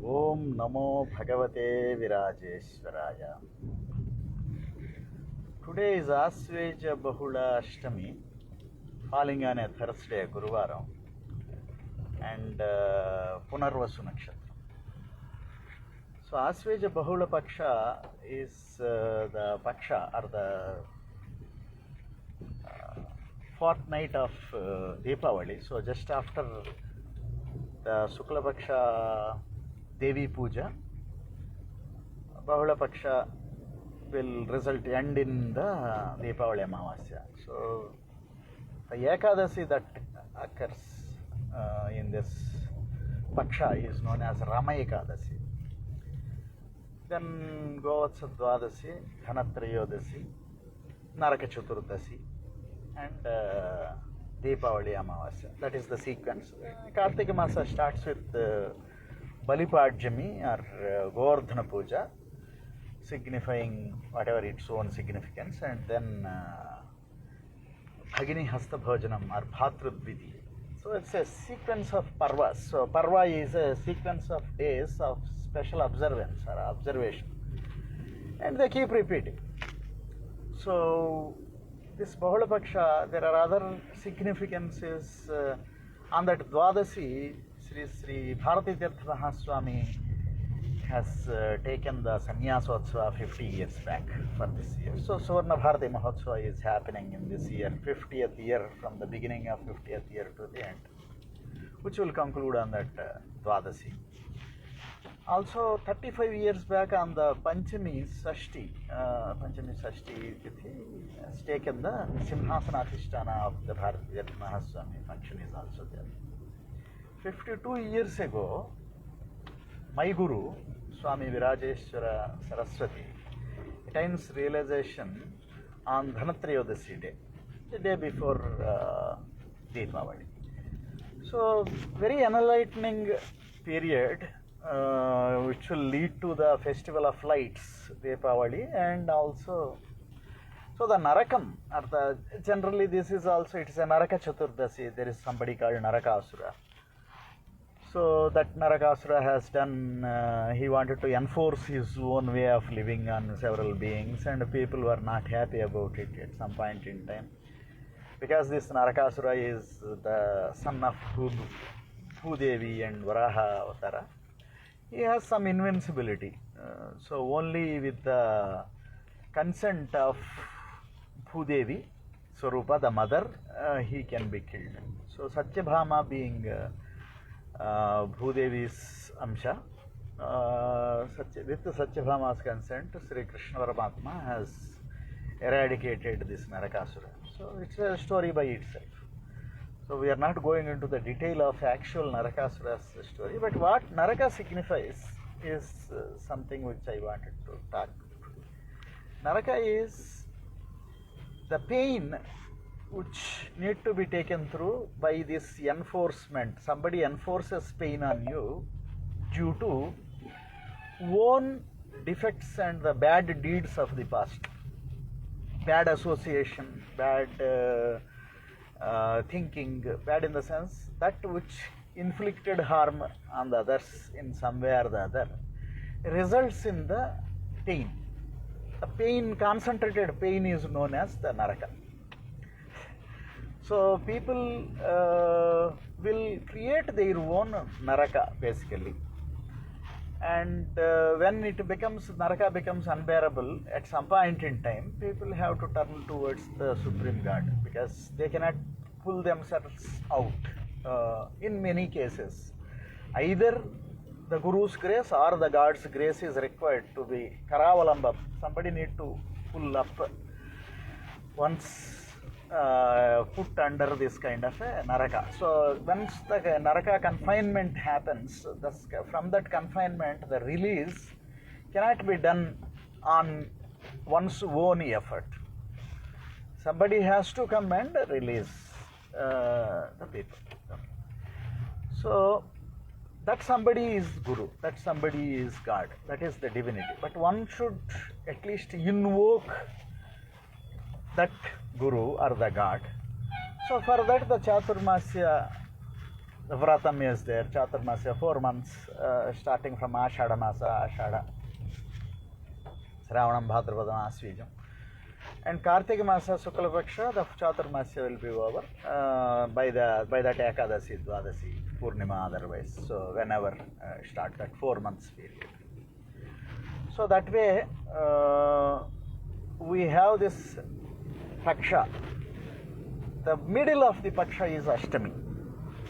Om Namo Bhagavate Virajeshwaraya. Today is Asveja Bahula Ashtami, falling on a Thursday, Guruvaram, and punarvasu nakshatra. So Asveja Bahula Paksha is the Paksha or the fortnight of Deepavali. So just after the Shukla Paksha Devi Puja, Bahula Paksha will end in the Deepavali Amavasya. So the Ekadasi that occurs in this Paksha is known as Rama Ekadasi. Then Govatsa Dwadasi, Dhanatrayodasi, Naraka Chaturdasi, and Deepavali Amavasya. That is the sequence. Kartika Masa starts with Balipadjami or Govardhana Puja, signifying whatever its own significance, and then Bhagini Hasta Bhojanam or Bhatrudvidi. So it's a sequence of parvas. So parva is a sequence of days of special observance or observation, and they keep repeating. So this Bahula Paksha, there are other significances. On that Dwadasi, Sri Bharati Tirtha Mahaswami has taken the Sannyasotsav 50 years back for this year. So Suvarna Bharati Mahotsava is happening in this year, 50th year, from the beginning of 50th year to the end, which will conclude on that Dwadasi. Also 35 years back on the Panchami Sashti Tithi has taken the Simhasana Adhisthana of the Bharati Tirtha Mahaswami function is also there. 52 years ago, my Guru, Swami Virajeshwara Saraswati, attains realization on Dhanatrayodasi day, the day before Deepavali. So, very enlightening period which will lead to the festival of lights, Deepavali, and also, so the Narakam, or generally this is also, it is a Naraka Chaturdasi, there is somebody called Narakasura. So that Narakasura has done, he wanted to enforce his own way of living on several beings, and people were not happy about it at some point in time. Because this Narakasura is the son of Bhudevi and Varaha Avatara, he has some invincibility. So only with the consent of Bhudevi, Swarupa, the mother, he can be killed. So Satyabhama being Bhudevi's Amsha, with Satyabhama's consent, Sri Krishna Paramatma has eradicated this Narakasura. So it's a story by itself. So we are not going into the detail of actual Narakasura's story, but what Naraka signifies is something which I wanted to talk about. Naraka is the pain which need to be taken through by this enforcement. Somebody enforces pain on you due to own defects and the bad deeds of the past. Bad association, bad thinking, bad in the sense that which inflicted harm on the others in some way or the other, results in the pain. The pain, concentrated pain, is known as the Naraka. So people will create their own Naraka basically, and when it becomes, Naraka becomes unbearable at some point in time, people have to turn towards the Supreme God, because they cannot pull themselves out. In many cases, either the Guru's grace or the God's grace is required to be Karavalamba. Somebody need to pull up once put under this kind of a Naraka. So once the Naraka confinement happens, from that confinement the release cannot be done on one's own effort. Somebody has to come and release the people. So that somebody is Guru, that somebody is God, that is the divinity. But one should at least invoke that Guru or the God. So for that the Chaturmasya The vratam is there, Chaturmasya, 4 months, starting from Ashada Masa, Ashada, Shravanam, Bhadrapadam, Aswijam. And Kartika Masa, Sukla Paksha, the Chaturmasya will be over by that Ekadasi, Dwadasi, Purnima otherwise. So whenever start that 4 months period. So that way we have this Paksha. The middle of the Paksha is Ashtami.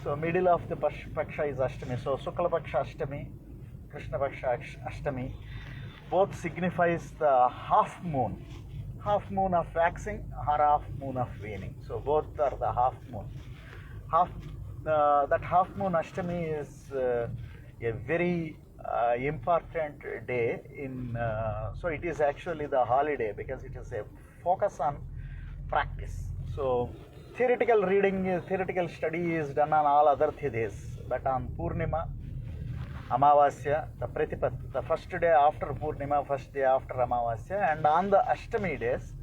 So middle of the Paksha is Ashtami. So Sukla Paksha Ashtami, Krishna Paksha Ashtami, both signifies the half moon of waxing or half moon of waning. So both are the half moon. That half moon Ashtami is a very important day so it is actually the holiday because it is a focus on practice. So theoretical study is done on all other days, but on Purnima, Amavasya, the first day after Purnima, first day after Amavasya, and on the Ashtami days,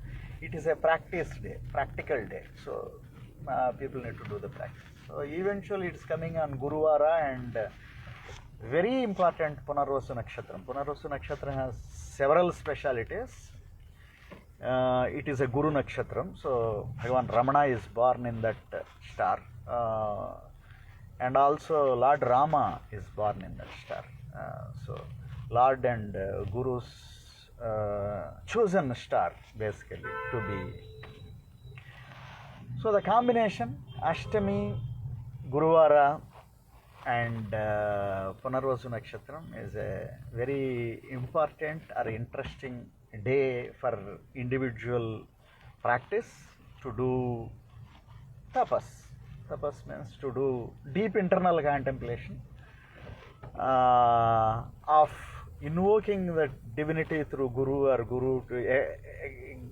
it is a practical day. So people need to do the practice. So eventually it's coming on Guruvara, and very important Punarvasu Nakshatram. Punarvasu Nakshatra has several specialities. It is a Guru Nakshatram, so Bhagavan Ramana is born in that star, and also Lord Rama is born in that star. So Lord and Guru's chosen star basically to be. So the combination Ashtami, Guruvara and Punarvasu Nakshatram is a very important or interesting day for individual practice to do tapas. Tapas means to do deep internal contemplation of invoking the divinity through Guru, or Guru to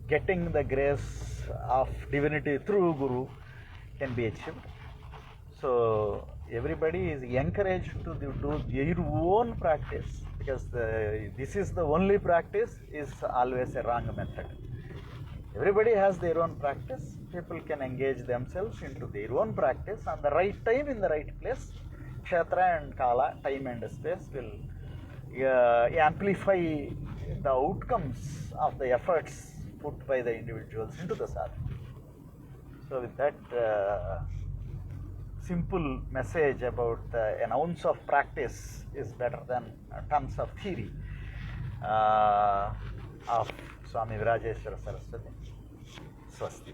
getting the grace of divinity through Guru can be achieved. So everybody is encouraged to do their own practice, because this is the only practice is always a wrong method. Everybody has their own practice. People can engage themselves into their own practice on the right time, in the right place. Kshetra and Kala, time and space, will amplify the outcomes of the efforts put by the individuals into the sadhana. So with that simple message about an ounce of practice is better than tons of theory of Swami Virajeshwara Saraswati. Swasti.